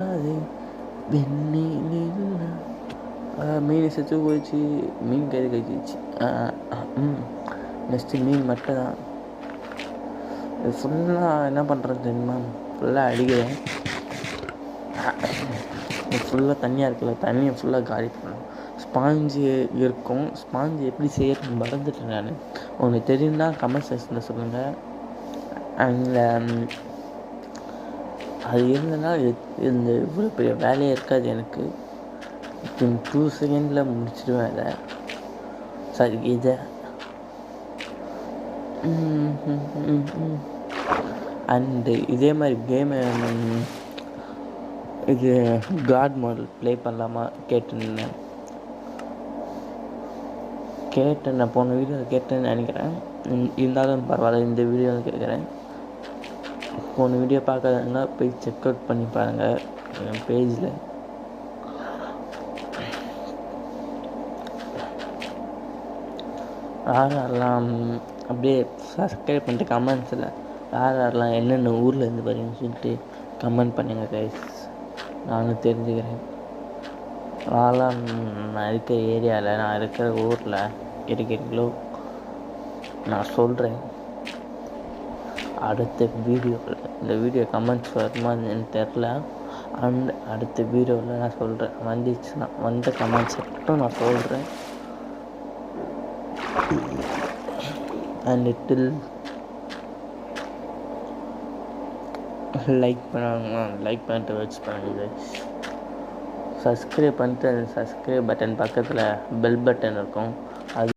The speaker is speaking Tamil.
அது வெந்நீரில் மீன் செத்து போயிடுச்சு. மீன் கறி கழிச்சிச்சு. நெக்ஸ்ட்டு மீன் மட்டும் தான். இது ஃபுல்லாக என்ன பண்ணுறது தெரியுமா? ஃபுல்லாக அடிக்கிறேன். ஃபுல்லாக தண்ணியாக இருக்குல்ல, தண்ணியை ஃபுல்லாக காலி பண்ணணும். ஸ்பாஞ்சு இருக்கும். ஸ்பாஞ்சு எப்படி செய்யறதுன்னு மறந்துட்டேன் நான். உங்களுக்கு தெரியும்னா கமெண்ட் செக்ஷனில் சொல்லுங்கள். அண்ட் அது இருந்ததுன்னா இந்த இவ்வளோ பெரிய வேலையே இருக்காது எனக்கு. வித்தின் 2 செகண்டில் முடிச்சிடுவேன் அதை. சரி இதை அண்டு இதே மாதிரி கேமு இது காட் மாடல் ப்ளே பண்ணலாமா கேட்டேன். போன வீடியோவில் கேட்டேன்னு நினைக்கிறேன். இருந்தாலும் பரவாயில்ல, இந்த வீடியோவில் கேட்குறேன். போன வீடியோ பார்க்காதவங்க போய் செக் அவுட் பண்ணி பாருங்கள் என் பேஜில். யாரெல்லாம் அப்படியே சப்ஸ்கிரைப் பண்ணிட்டு கமெண்ட்ஸில் யாரெல்லாம் என்னென்ன ஊரில் இருந்து பாருங்கன்னு சொல்லிட்டு கமெண்ட் பண்ணுங்கள் கைஸ், நானும் தெரிஞ்சுக்கிறேன். யாரெல்லாம் நான் இருக்கிற ஏரியாவில், நான் இருக்கிற ஊரில் இருக்கிறீங்களோ நான் சொல்கிறேன். அடுத்த வீடியோவில் இந்த வீடியோ கமெண்ட்ஸ் வருமா எனக்கு தெரில. அண்ட் அடுத்த வீடியோவில் நான் சொல்கிறேன். வந்துச்சுன்னா வந்த கமெண்ட்ஸ் மட்டும் நான் சொல்கிறேன். அண்ட் டில் லைக் பண்ணிட்டு வச்சு பண்ணுங்க. சப்ஸ்கிரைப் பண்ணிட்டு சப்ஸ்கிரைப் பட்டன் பக்கத்தில் பெல் பட்டன் இருக்கும்,